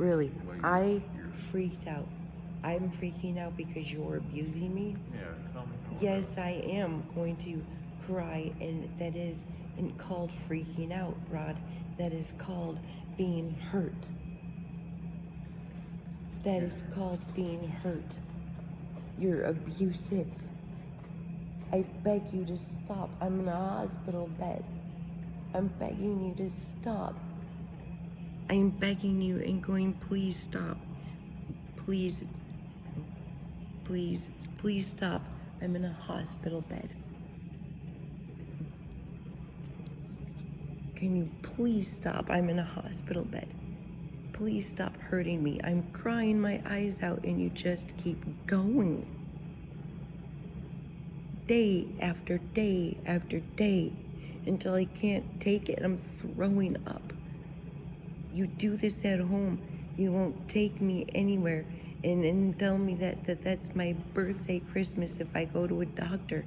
Really, Well, I freaked out. I'm freaking out because you're abusing me. Yeah, tell me how it Yes, is. I am going to cry, and that is called freaking out, Rod. That is called being hurt. That is called being hurt. You're abusive. I beg you to stop. I'm in a hospital bed. I'm begging you to stop. I'm begging you and going, please stop. Please, please, please stop. I'm in a hospital bed. Can you please stop? I'm in a hospital bed. Please stop hurting me. I'm crying my eyes out and you just keep going. Day after day after day until I can't take it. I'm throwing up. You do this at home. You won't take me anywhere and tell me that's my birthday, Christmas if I go to a doctor.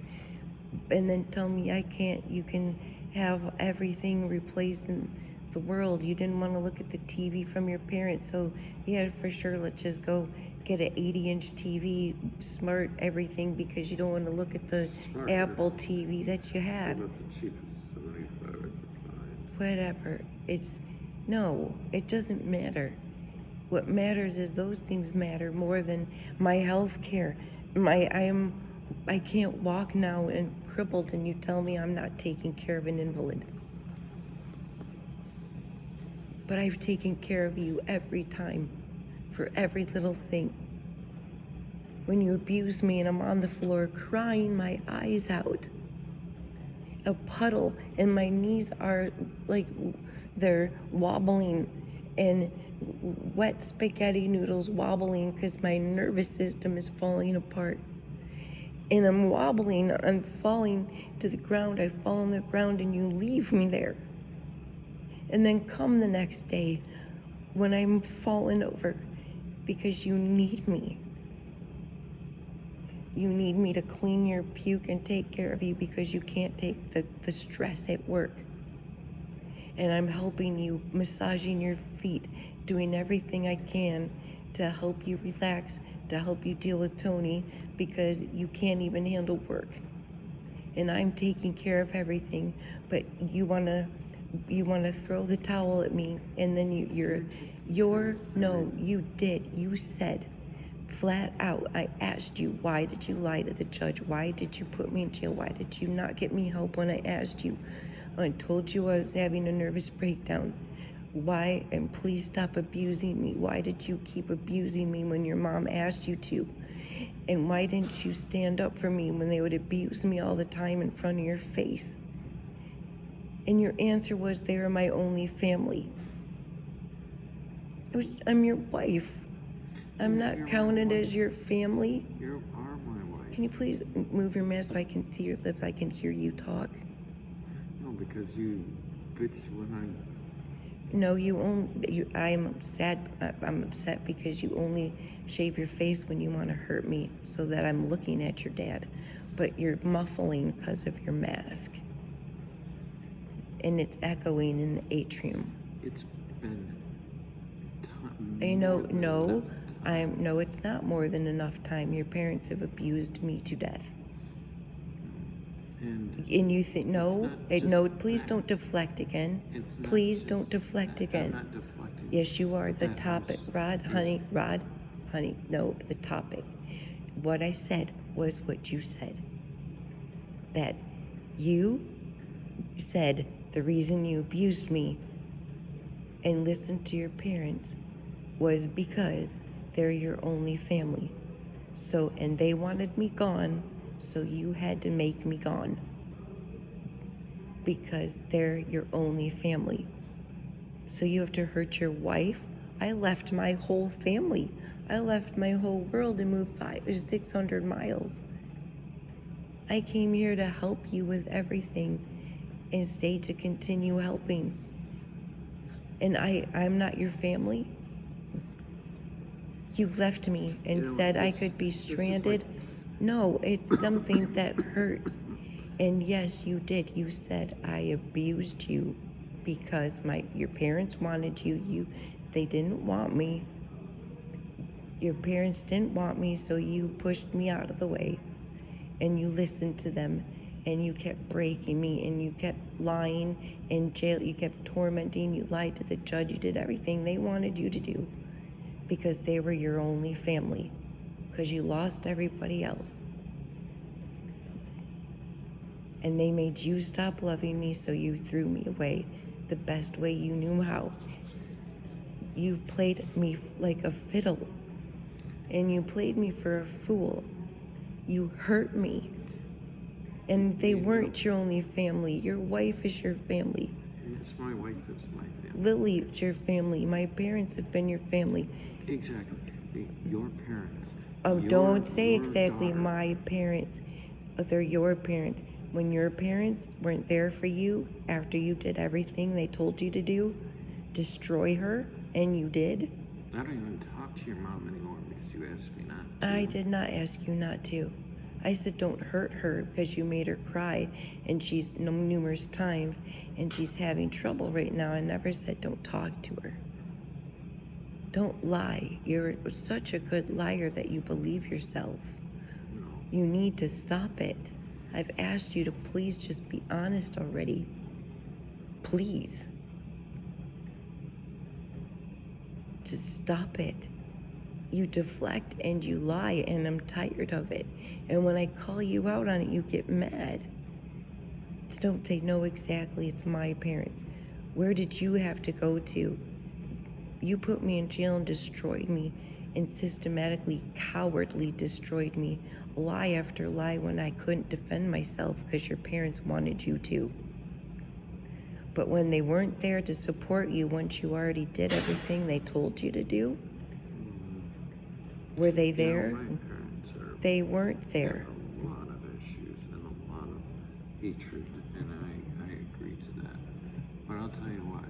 And then tell me I can't, you can have everything replaced in the world. You didn't want to look at the TV from your parents, so yeah, for sure, let's just go get an 80-inch TV, smart everything, because you don't want to look at the Smart Apple TV that you had. Not the cheapest 75 I could find. Whatever. No, it doesn't matter. What matters is those things matter more than my health care. I can't walk now and crippled, and you tell me I'm not taking care of an invalid. But I've taken care of you every time, for every little thing. When you abuse me and I'm on the floor crying my eyes out, a puddle, and my knees are like they're wobbling, and wet spaghetti noodles wobbling because my nervous system is falling apart. And I'm wobbling, I'm falling to the ground, I fall on the ground and you leave me there. And then come the next day when I'm falling over because you need me. You need me to clean your puke and take care of you because you can't take the stress at work. And I'm helping you, massaging your feet, doing everything I can to help you relax, to help you deal with Tony, because you can't even handle work. And I'm taking care of everything, but you wanna throw the towel at me, and then you said flat out, I asked you, why did you lie to the judge? Why did you put me in jail? Why did you not get me help when I asked you? I told you I was having a nervous breakdown. Why? And please stop abusing me. Why did you keep abusing me when your mom asked you to? And why didn't you stand up for me when they would abuse me all the time in front of your face? And your answer was, they are my only family. I'm your wife. I'm not counted as your family. You are my wife. Can you please move your mask so I can see your lip, I can hear you talk? No, because you bitch when No, I'm sad. I'm upset because you only shave your face when you want to hurt me so that I'm looking at your dad. But you're muffling because of your mask. And it's echoing in the atrium. it's been No, it's not more than enough time. Your parents have abused me to death. And you think, please don't deflect again. Please don't deflect again. I'm not deflecting. Yes, you are. The topic, Rod, honey, no, the topic. What I said was what you said. That you said the reason you abused me and listened to your parents was because they're your only family. So, and they wanted me gone, so you had to make me gone. Because they're your only family. So you have to hurt your wife? I left my whole family. I left my whole world and moved 600 miles. I came here to help you with everything and stay to continue helping. And I'm not your family? You left me and said I could be stranded. No, it's something that hurts. And yes, you did. You said I abused you because your parents wanted you. You They didn't want me. Your parents didn't want me, so you pushed me out of the way. And you listened to them. And you kept breaking me. And you kept lying in jail. You kept tormenting. You lied to the judge. You did everything they wanted you to do. Because they were your only family. Because you lost everybody else. And they made you stop loving me, so you threw me away the best way you knew how. You played me like a fiddle, and you played me for a fool. You hurt me, and they weren't your only family. Your wife is your family. Yes, my wife is my family. Lily is your family. My parents have been your family. Exactly. Your parents. Don't say your exactly daughter. my parents. They're your parents. When your parents weren't there for you after you did everything they told you to do, destroy her, and you did. I don't even talk to your mom anymore because you asked me not to. I did not ask you not to. I said don't hurt her because you made her cry, and she's numerous times, and she's having trouble right now. I never said don't talk to her. Don't lie. You're such a good liar that you believe yourself. No. You need to stop it. I've asked you to please just be honest already. Please. Just stop it. You deflect and you lie, and I'm tired of it. And when I call you out on it, you get mad. Just don't say, no, exactly, it's my parents. Where did you have to go to? You put me in jail and destroyed me, and systematically, cowardly destroyed me. Lie after lie when I couldn't defend myself because your parents wanted you to. But when they weren't there to support you once you already did everything they told you to do, were they there? You know, my parents are. They weren't there. A lot of issues and a lot of hatred, and I agree to that. But I'll tell you what,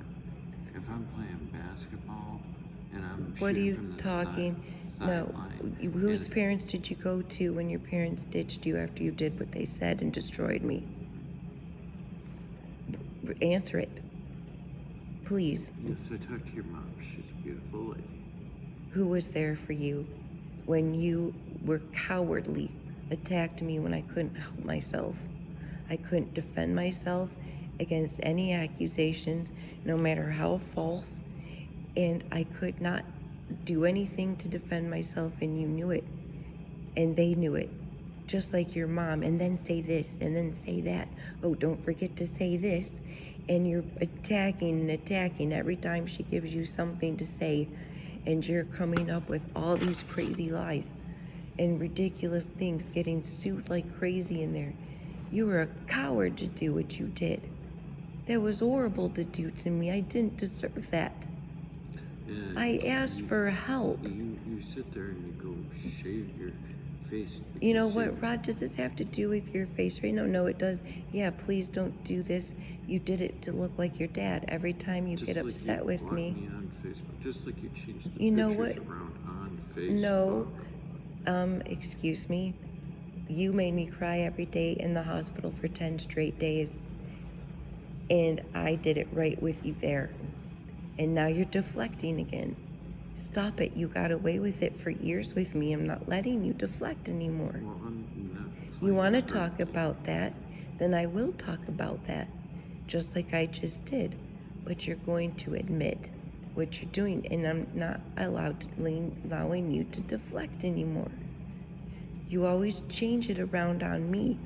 if I'm playing basketball and I'm What are shooting you from the talking? No. sideline, Whose and- parents did you go to when your parents ditched you after you did what they said and destroyed me? Answer it. Please. Yes, I talked to your mom. She's a beautiful lady. Who was there for you when you were cowardly, attacked me when I couldn't help myself? I couldn't defend myself against any accusations, no matter how false, and I could not do anything to defend myself, and you knew it, and they knew it, just like your mom. And then say this, and then say that. Oh, don't forget to say this. And you're attacking every time she gives you something to say, and you're coming up with all these crazy lies and ridiculous things, getting sued like crazy in there. You were a coward to do what you did. That was horrible to do to me. I didn't deserve that. And I asked for help. You sit there and you go shave your face. You know because what, Rod, does this have to do with your face right now? No, it does. Yeah, please don't do this. You did it to look like your dad. Every time you just get like upset you with blocked me. on Facebook, just like you changed the You know pictures what? around on Facebook. No, excuse me. You made me cry every day in the hospital for 10 straight days. And I did it right with you there. And now you're deflecting again. Stop it. You got away with it for years with me. I'm not letting you deflect anymore. Well, I'm not You playing want to hurt. talk about that? Then I will talk about that. Just like I just did. But you're going to admit what you're doing. And I'm not allowing you to deflect anymore. You always change it around on me.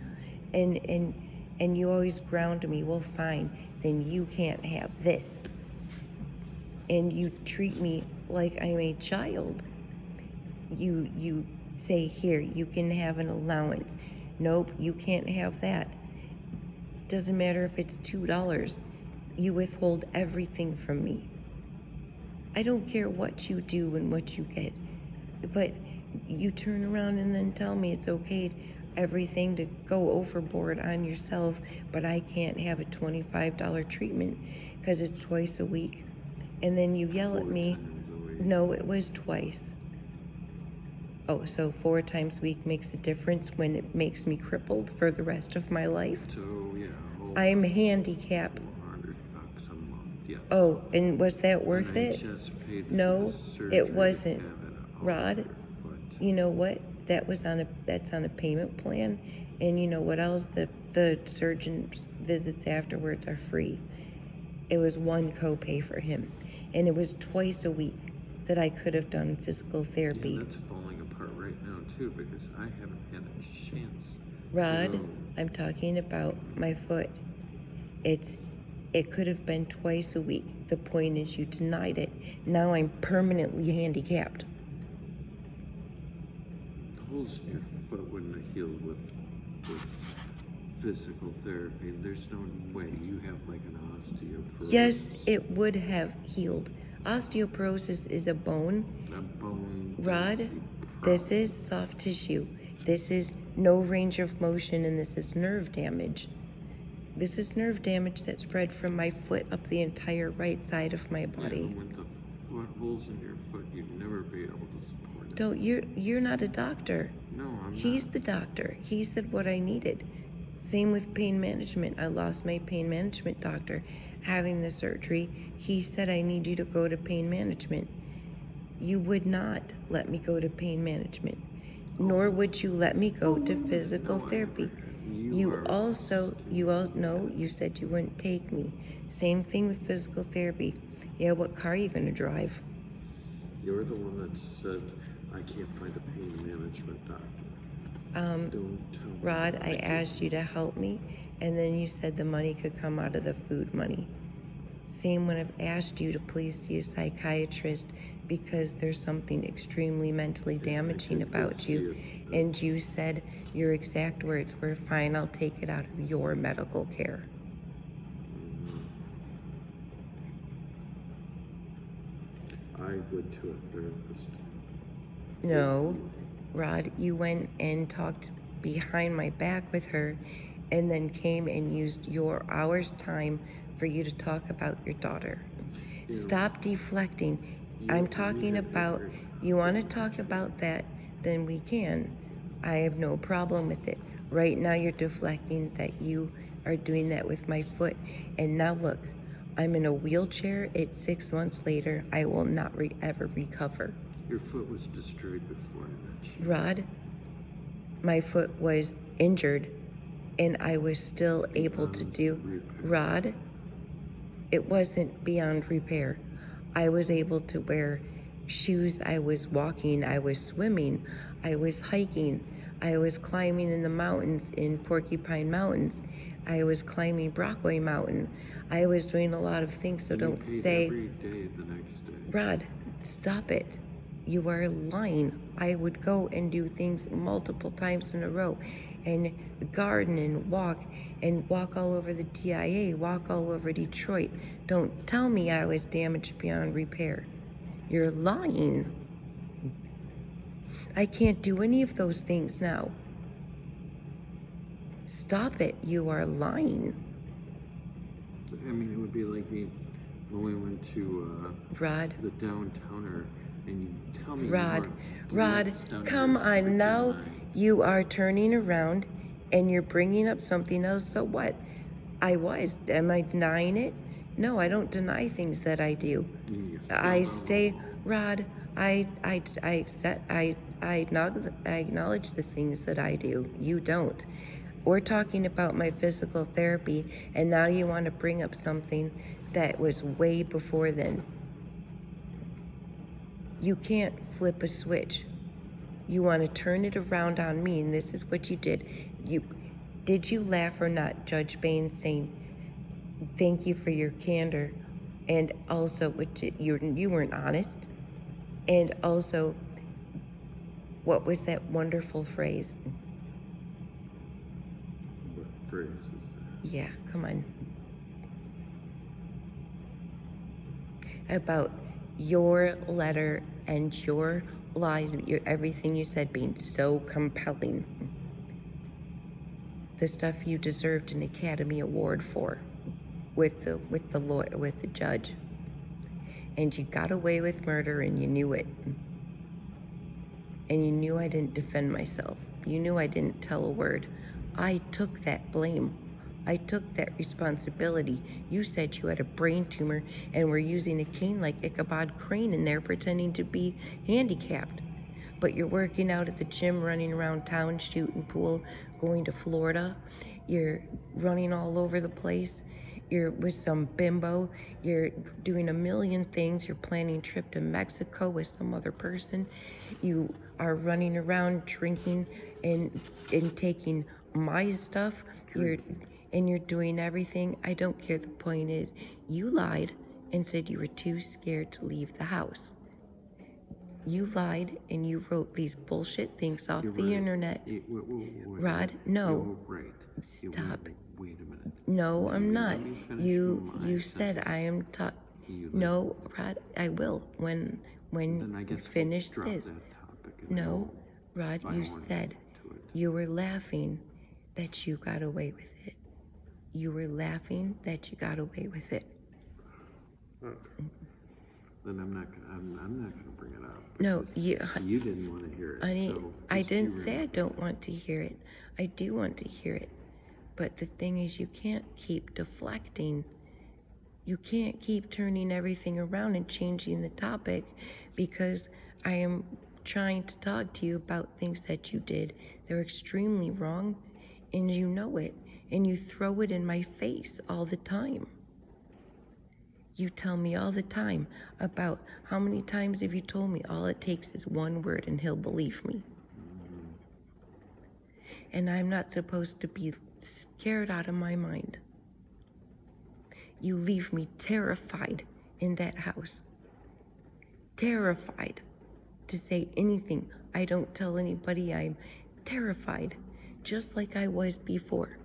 And you always ground me. Well, fine. Then you can't have this. And you treat me like I'm a child. You say, here, you can have an allowance. Nope, you can't have that. Doesn't matter if it's $2. You withhold everything from me. I don't care what you do and what you get, but you turn around and then tell me it's okay, everything to go overboard on yourself, but I can't have a $25 treatment because it's twice a week. And then you yell at 4 me. times a week. No, it was twice. Oh, so 4 times a week makes a difference when it makes me crippled for the rest of my life? So yeah. I'm handicapped. $400 a month. Yes. Oh, and was that worth And I it? just paid No, for the surgery it to wasn't. have it all Rod, over your foot. you know what? That's on a payment plan. And you know what else? The surgeon's visits afterwards are free. It was one copay for him. And it was twice a week that I could have done physical Yeah, therapy. that's falling apart right now too because I haven't had a chance. Rod, No. I'm talking about my foot. It could have been twice a week. The point is you denied it. Now I'm permanently handicapped. The holes in your foot wouldn't have healed with physical therapy. There's no way. You have like an osteoporosis. Yes, it would have healed. Osteoporosis is a bone. A bone. Rod, density this problem. is soft tissue. This is no range of motion, and this is nerve damage. This is nerve damage that spread from my foot up the entire right side of my Yeah, body. and with the foot holes in your foot, you'd never be able to support it. Don't you're not a doctor. No, I'm He's not. the doctor. He said what I needed. Same with pain management. I lost my pain management doctor having the surgery. He said I need you to go to pain management. You would not let me go to pain management, nor would you let me go to physical No, I therapy. never- You are also, no, you said you wouldn't take me. Same thing with physical therapy. Yeah, what car are you gonna drive? You're the one that said I can't find a pain management doctor. Don't tell me. Rod, that I can't- asked you to help me, and then you said the money could come out of the food money. Same when I've asked you to please see a psychiatrist because there's something extremely mentally damaging did about see you. it. And you said your exact words were, fine, I'll take it out of your medical care. I went to a therapist. No, Rod, you went and talked behind my back with her and then came and used your hour's time for you to talk about your daughter. You- Stop deflecting. you- I'm we talking had about, different you want to talk about that, then we can. I have no problem with it. Right now you're deflecting that you are doing that with my foot. And now look, I'm in a wheelchair. It's 6 months later. I will not ever recover. Your foot was destroyed before that. Rod, my foot was injured and I was still able to do. repair. Rod, it wasn't beyond repair. I was able to wear shoes. I was walking. I was swimming. I was hiking. I was climbing in the mountains in Porcupine Mountains. I was climbing Brockway Mountain. I was doing a lot of things, so And you don't paid say, every day the next day. Rod, stop it. You are lying. I would go and do things multiple times in a row and garden and walk all over the DIA, walk all over Detroit. Don't tell me I was damaged beyond repair. You're lying. I can't do any of those things now. Stop it. You are lying. I mean, it would be like me when we went to Rod, the downtowner and you tell me Rod, you Rod, blitz down come your on freaking now. line. You are turning around and you're bringing up something else. So what? Am I denying it? No, I don't deny things that I do. And you I fell stay, down. Rod, I acknowledge the things that I do. You don't. We're talking about my physical therapy, and now you want to bring up something that was way before then. You can't flip a switch. You want to turn it around on me, and this is what you did. Did you laugh or not, Judge Bain, saying, thank you for your candor, and also, you weren't honest, and also, what was that wonderful phrase? What phrase is that? Yeah, come on. About your letter and your lies, everything you said being so compelling. The stuff you deserved an Academy Award for with the judge. And you got away with murder and you knew it. And you knew I didn't defend myself. You knew I didn't tell a word. I took that blame. I took that responsibility. You said you had a brain tumor and were using a cane like Ichabod Crane in there pretending to be handicapped. But you're working out at the gym, running around town, shooting pool, going to Florida. You're running all over the place. You're with some bimbo. You're doing a million things. You're planning a trip to Mexico with some other person. You are running around drinking and taking my stuff. You're doing everything. I don't care. The point is, you lied and said you were too scared to leave the house. You lied and you wrote these bullshit things off the internet. Rod, no. You're right. Stop. Wait a minute. No, I'm not. Let me finish You my said sentence. I am No, Rod, I will when Then I you guess finish we'll drop this. that topic and No, we'll Rod, find you more said to it. you were laughing that you got away with it. You were laughing that you got away with it. Then I'm not gonna bring it up. No, because you didn't want to hear it. Honey, so I just didn't you say I remember. don't want to hear it. I do want to hear it. But the thing is, you can't keep deflecting. You can't keep turning everything around and changing the topic because I am trying to talk to you about things that you did. They're extremely wrong, and you know it, and you throw it in my face all the time. You tell me all the time about how many times have you told me all it takes is one word and he'll believe me. And I'm not supposed to be scared out of my mind. You leave me terrified in that house. Terrified to say anything. I don't tell anybody. I'm terrified, just like I was before.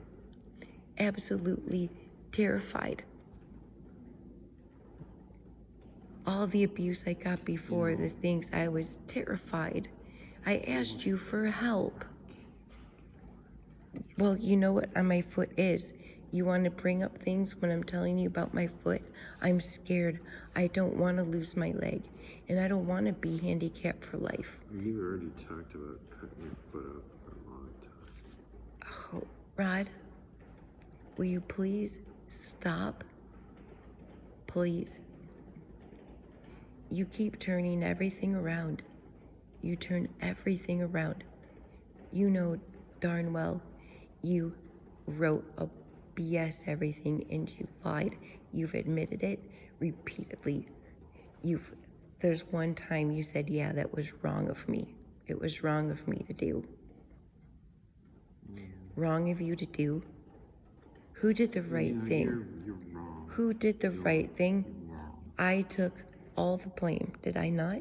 Absolutely terrified. All the abuse I got before, the things I was terrified. I asked you for help. Well, you know what my foot is. You want to bring up things when I'm telling you about my foot? I'm scared. I don't want to lose my leg. And I don't want to be handicapped for life. You've already talked about cutting your foot off for a long time. Oh, Rod, will you please stop? Please. You keep turning everything around. You turn everything around. You know darn well you wrote a BS everything and you lied. You've admitted it repeatedly. There's one time you said, yeah, that was wrong of me. It was wrong of me to do. Wrong of you to do. Who did the right thing? You're wrong. Who did the right thing? You're wrong. I took all the blame, did I not?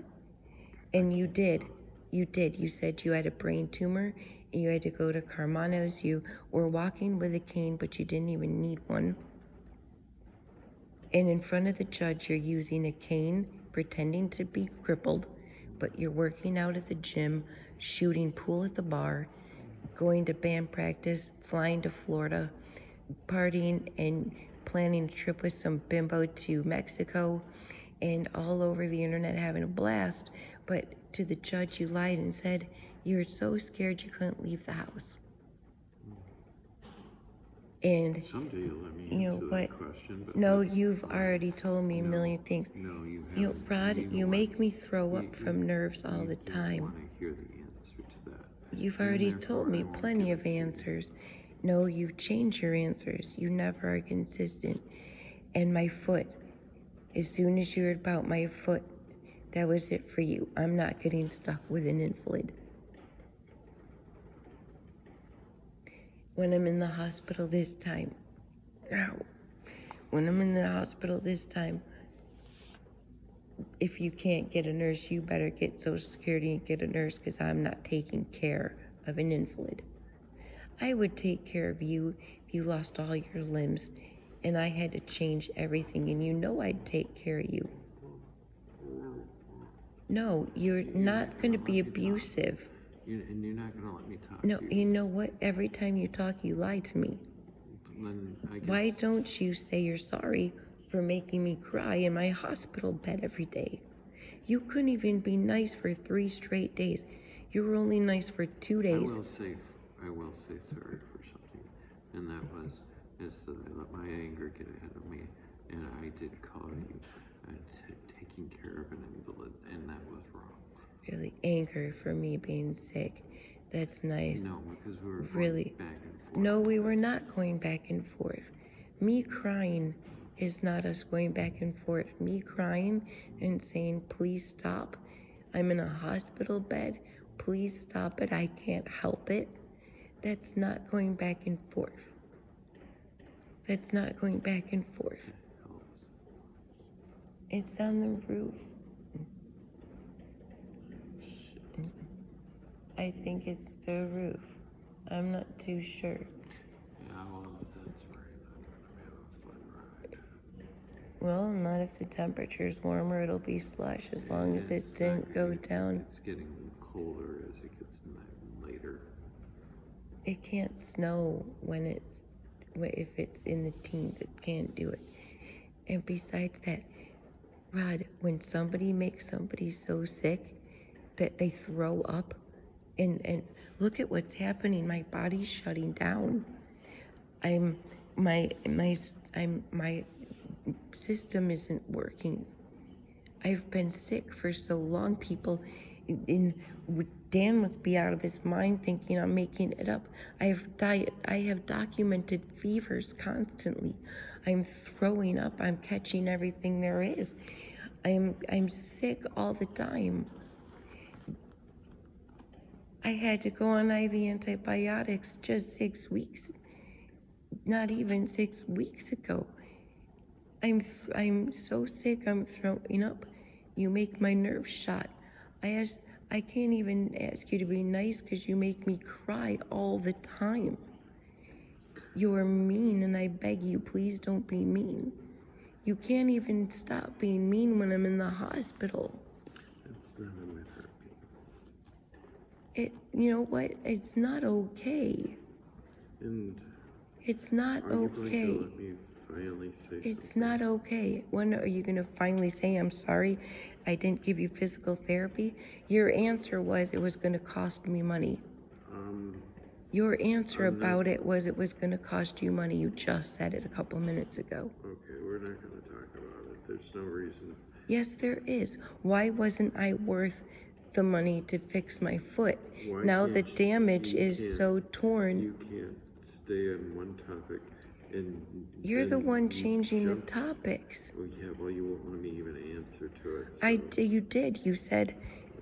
And you did. You did. You said you had a brain tumor and you had to go to Carmano's. You were walking with a cane, but you didn't even need one. And in front of the judge, you're using a cane, pretending to be crippled, but you're working out at the gym, shooting pool at the bar, going to band practice, flying to Florida, partying and planning a trip with some bimbo to Mexico, and all over the internet having a blast. But to the judge, you lied and said you were so scared you couldn't leave the house. And Someday you'll let me you know answer what? that question. But No, that's you've fine. already told me a No, million things. No, you haven't. You know, Rod, know you what? make me throw up You- from nerves all the You don't time. want to hear the answer to that. You've And already therefore told me I won't plenty give of it to you. answers. No, you change your answers. You never are consistent. And my foot, as soon as you heard about my foot, that was it for you. I'm not getting stuck with an invalid. When I'm in the hospital this time, if you can't get a nurse, you better get Social Security and get a nurse, because I'm not taking care of an invalid. I would take care of you if you lost all your limbs and I had to change everything, and you know I'd take care of you. No, you're not going to be abusive. And you're not going to let me talk No, to you. you know what? Every time you talk, you lie to me. Then I guess, Why don't you say you're sorry for making me cry in my hospital bed every day? You couldn't even be nice for 3 straight days. You were only nice for 2 days. I will say sorry for something, and that was is that I let my anger get ahead of me, and I did call you taking care of an invalid, and that was wrong. Really anger for me being sick. That's nice. No, because we were going Really. back and forth. No, we were not going back and forth. Me crying is not us going back and forth. Me crying and saying, please stop. I'm in a hospital bed. Please stop it. I can't help it. That's not going back and forth. That's not going back and forth. It's on the roof. I think it's the roof. I'm not too sure. Yeah, well, if that's right, I'm gonna have a fun ride. Well, not if the temperature's warmer. It'll be slush as long as it It's didn't not go gonna- down. It's getting colder as it gets later. It can't snow if it's in the teens. It can't do it. And besides that, Rod, when somebody makes somebody so sick that they throw up, and look at what's happening. My body's shutting down. My system isn't working. I've been sick for so long. People Dan must be out of his mind thinking I'm making it up. I have documented fevers constantly. I'm throwing up. I'm catching everything there is. I'm sick all the time. I had to go on IV antibiotics just 6 weeks, not even 6 weeks ago. I'm so sick, I'm throwing up. You make my nerves shot. I can't even ask you to be nice because you make me cry all the time. You're mean, and I beg you, please don't be mean. You can't even stop being mean when I'm in the hospital. It's not in my therapy. You know what? It's not okay. And It's not are you okay. going to let me finally say It's something? not okay. When are you going to finally say, I'm sorry, I didn't give you physical therapy? Your answer was it was going to cost me money. Your answer about it was going to cost you money. You just said it a couple minutes ago. Okay, we're not going to talk about it. There's no reason. Yes, there is. Why wasn't I worth the money to fix my foot? Why Now the can't damage you is can't- so torn. You can't stay on one topic and You're the then one you changing the jump- topics. Well, yeah, well, you won't let me even answer to it. You did. You said,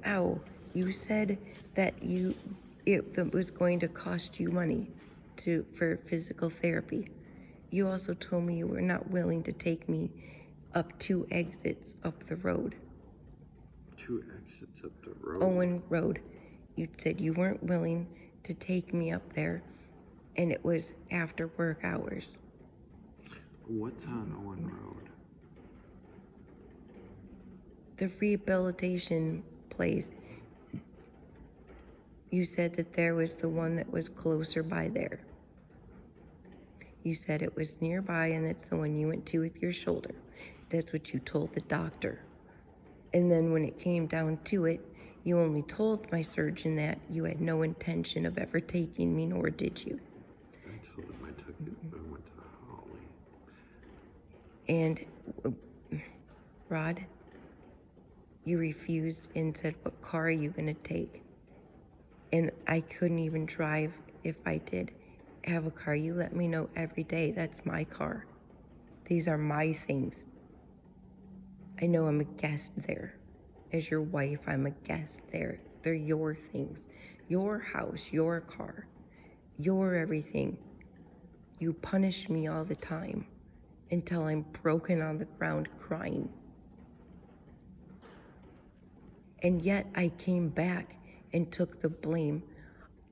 ow. You said that it was going to cost you money for physical therapy. You also told me you were not willing to take me up 2 exits up the road. 2 exits up the road. Owen Road. You said you weren't willing to take me up there, and it was after work hours. What's on Owen Road? The rehabilitation place. You said that there was the one that was closer by there. You said it was nearby, and that's the one you went to with your shoulder. That's what you told the doctor. And then when it came down to it, you only told my surgeon that you had no intention of ever taking me, nor did you. I told him I took it. I went to Holly. And Rod, you refused and said, what car are you going to take? And I couldn't even drive if I did have a car. You let me know every day, that's my car. These are my things. I know I'm a guest there. As your wife, I'm a guest there. They're your things. Your house, your car, your everything. You punish me all the time until I'm broken on the ground crying. And yet I came back and took the blame.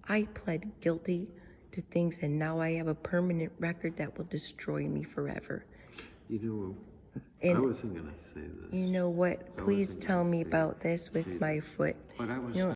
I pled guilty to things, and now I have a permanent record that will destroy me forever. You know, And I wasn't going to say this. you know what? Please wasn't tell gonna me say- about this say with my this, foot. But I was You know,